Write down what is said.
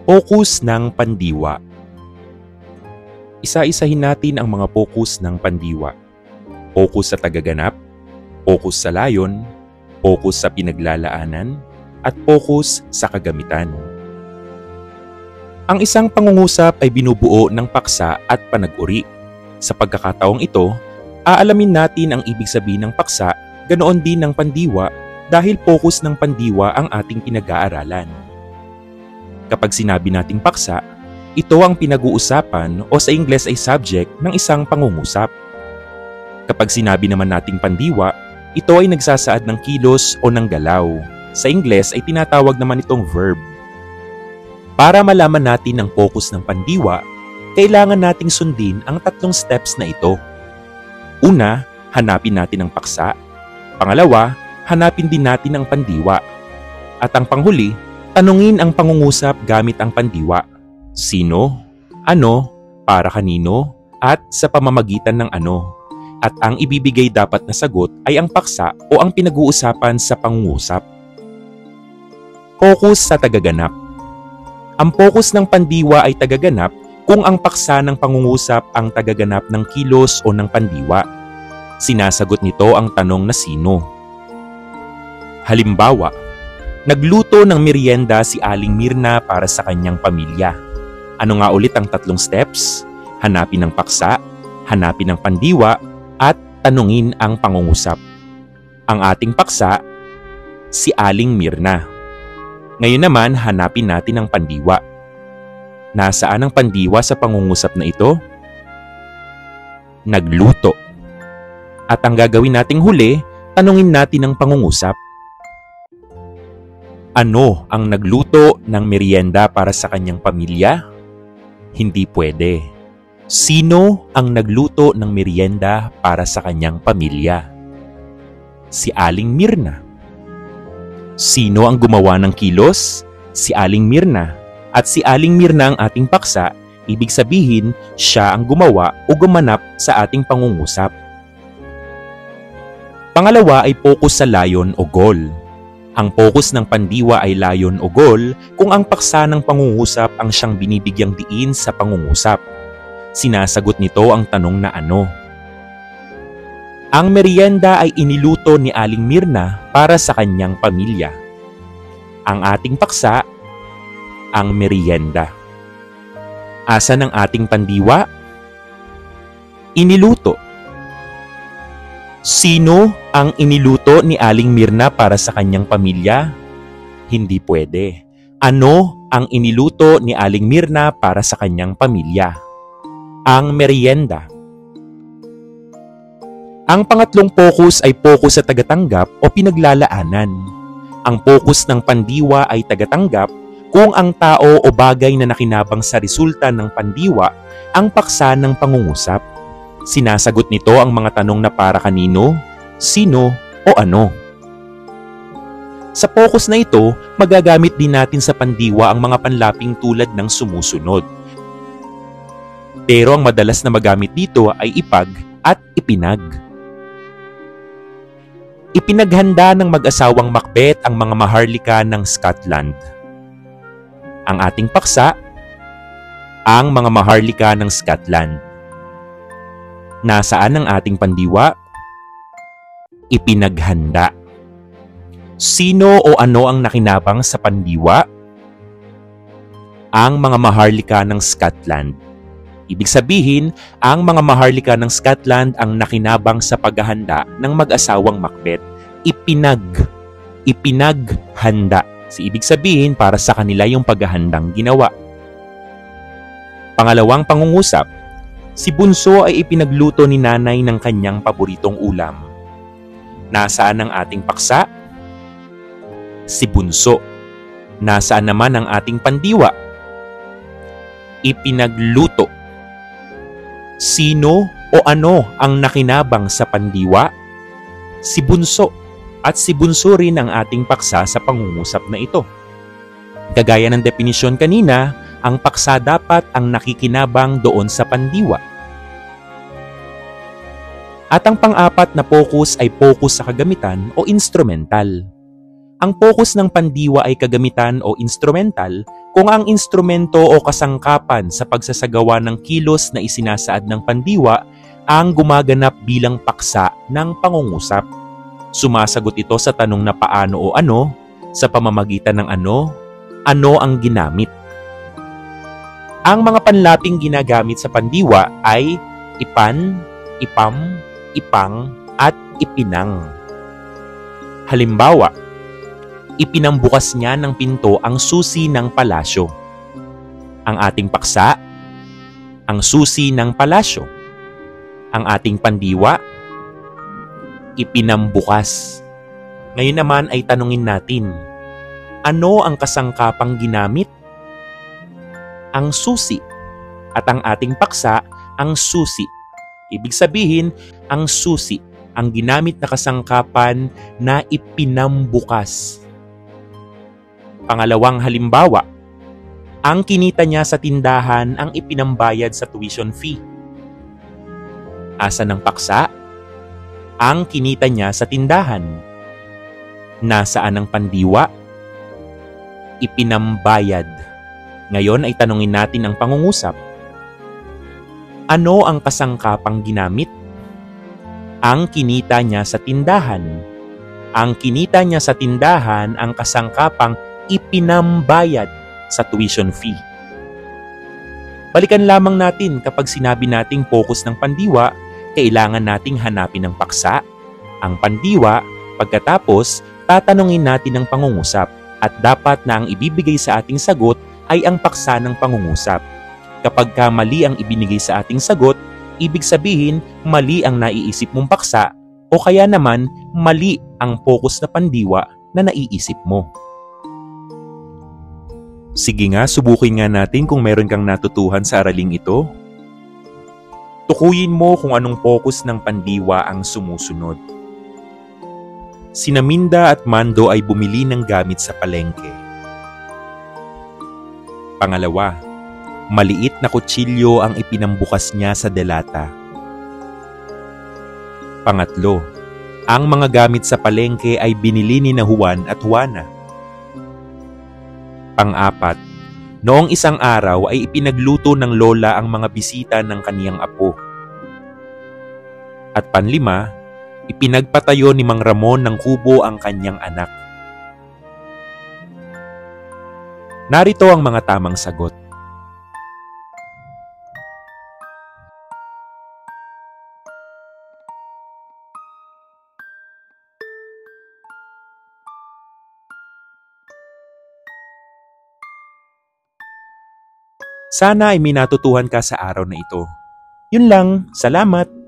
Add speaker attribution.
Speaker 1: Pokus ng pandiwa. Isa-isahin natin ang mga pokus ng pandiwa. Pokus sa tagaganap, pokus sa layon, pokus sa pinaglalaanan, at pokus sa kagamitan. Ang isang pangungusap ay binubuo ng paksa at panag-uri. Sa pagkakataong ito, aalamin natin ang ibig sabihin ng paksa, ganoon din ng pandiwa dahil pokus ng pandiwa ang ating pinag-aaralan. Kapag sinabi nating paksa, ito ang pinag-uusapan o sa Ingles ay subject ng isang pangungusap. Kapag sinabi naman nating pandiwa, ito ay nagsasaad ng kilos o ng galaw. Sa Ingles ay tinatawag naman itong verb. Para malaman natin ang pokus ng pandiwa, kailangan nating sundin ang 3 steps na ito. Una, hanapin natin ang paksa. Pangalawa, hanapin din natin ang pandiwa. At ang panghuli, tanungin ang pangungusap gamit ang pandiwa. Sino, ano, para kanino, at sa pamamagitan ng ano. At ang ibibigay dapat na sagot ay ang paksa o ang pinag-uusapan sa pangungusap. Pokus sa tagaganap. Ang pokus ng pandiwa ay tagaganap kung ang paksa ng pangungusap ang tagaganap ng kilos o ng pandiwa. Sinasagot nito ang tanong na sino. Halimbawa, nagluto ng merienda si Aling Mirna para sa kanyang pamilya. Ano nga ulit ang 3 steps? Hanapin ang paksa, hanapin ang pandiwa, at tanungin ang pangungusap. Ang ating paksa, si Aling Mirna. Ngayon naman, hanapin natin ang pandiwa. Nasaan ang pandiwa sa pangungusap na ito? Nagluto. At ang gagawin nating huli, tanungin natin ang pangungusap. Ano ang nagluto ng merienda para sa kanyang pamilya? Hindi pwede. Sino ang nagluto ng merienda para sa kanyang pamilya? Si Aling Mirna. Sino ang gumawa ng kilos? Si Aling Mirna. At si Aling Mirna ang ating paksa, ibig sabihin siya ang gumawa o gumanap sa ating pangungusap. Pangalawa ay pokus sa layon o goal. Ang pokus ng pandiwa ay layon o goal kung ang paksa ng pangungusap ang siyang binibigyang diin sa pangungusap. Sinasagot nito ang tanong na ano. Ang merienda ay iniluto ni Aling Mirna para sa kanyang pamilya. Ang ating paksa, ang merienda. Asan ang ating pandiwa? Iniluto. Sino ang iniluto ni Aling Mirna para sa kanyang pamilya? Hindi pwede. Ano ang iniluto ni Aling Mirna para sa kanyang pamilya? Ang merienda. Ang pangatlong pokus ay pokus sa tagatanggap o pinaglalaanan. Ang pokus ng pandiwa ay tagatanggap kung ang tao o bagay na nakinabang sa resulta ng pandiwa ang paksa ng pangungusap. Sinasagot nito ang mga tanong na para kanino, sino, o ano. Sa pokus na ito, magagamit din natin sa pandiwa ang mga panlaping tulad ng sumusunod. Pero ang madalas na magamit dito ay ipag at ipinag. Ipinaghanda ng mag-asawang Macbeth ang mga maharlika ng Scotland. Ang ating paksa, ang mga maharlika ng Scotland. Nasaan ang ating pandiwa? Ipinaghanda. Sino o ano ang nakinabang sa pandiwa? Ang mga maharlika ng Scotland. Ibig sabihin, ang mga maharlika ng Scotland ang nakinabang sa paghahanda ng mag-asawang Macbeth. Ipinaghanda. Ibig sabihin, para sa kanila yung paghahandang ginawa. Pangalawang pangungusap, si Bunso ay ipinagluto ni nanay ng kanyang paboritong ulam. Nasaan ang ating paksa? Si Bunso. Nasaan naman ang ating pandiwa? Ipinagluto. Sino o ano ang nakinabang sa pandiwa? Si Bunso. At si Bunso rin ang ating paksa sa pangungusap na ito. Kagaya ng definisyon kanina, ang paksa dapat ang nakikinabang doon sa pandiwa. At ang pang-apat na pokus ay pokus sa kagamitan o instrumental. Ang focus ng pandiwa ay kagamitan o instrumental kung ang instrumento o kasangkapan sa pagsasagawa ng kilos na isinasaad ng pandiwa ang gumaganap bilang paksa ng pangungusap. Sumasagot ito sa tanong na paano o ano, sa pamamagitan ng ano ang ginamit. Ang mga panlaping ginagamit sa pandiwa ay ipan, ipam, ipang, at ipinang. Halimbawa, ipinambukas niya ng pinto ang susi ng palasyo. Ang ating paksa, ang susi ng palasyo. Ang ating pandiwa, ipinambukas. Ngayon naman ay tanungin natin, ano ang kasangkapang ginamit? Ang susi. At ang ating paksa, ang susi. Ibig sabihin, ang susi, ang ginamit na kasangkapan na ipinambukas. Pangalawang halimbawa, ang kinita niya sa tindahan ang ipinambayad sa tuition fee. Asa ng paksa? Ang kinita niya sa tindahan. Nasaan ang pandiwa? Ipinambayad. Ngayon ay tanungin natin ang pangungusap. Ano ang kasangkapang ginamit? Ang kinita niya sa tindahan. Ang kinita niya sa tindahan ang kasangkapang ipinambayad sa tuition fee. Balikan lamang natin kapag sinabi nating focus ng pandiwa, kailangan nating hanapin ang paksa, ang pandiwa, pagkatapos tatanungin natin ang pangungusap at dapat na ang ibibigay sa ating sagot ay ang paksa ng pangungusap. Kapag mali ang ibinigay sa ating sagot, ibig sabihin mali ang naiisip mong paksa o kaya naman mali ang focus na pandiwa na naiisip mo. Sige nga, subukin nga natin kung meron kang natutuhan sa araling ito. Tukuyin mo kung anong focus ng pandiwa ang sumusunod. Sina Minda at Mando ay bumili ng gamit sa palengke. Pangalawa, maliit na kutsilyo ang ipinambukas niya sa delata. Pangatlo, ang mga gamit sa palengke ay binili ni na Juan at Juana. Pang-apat, noong isang araw ay ipinagluto ng lola ang mga bisita ng kaniyang apo. At panlima, ipinagpatayo ni Mang Ramon ng kubo ang kanyang anak. Narito ang mga tamang sagot. Sana ay may natutuhan ka sa araw na ito. Yun lang, salamat!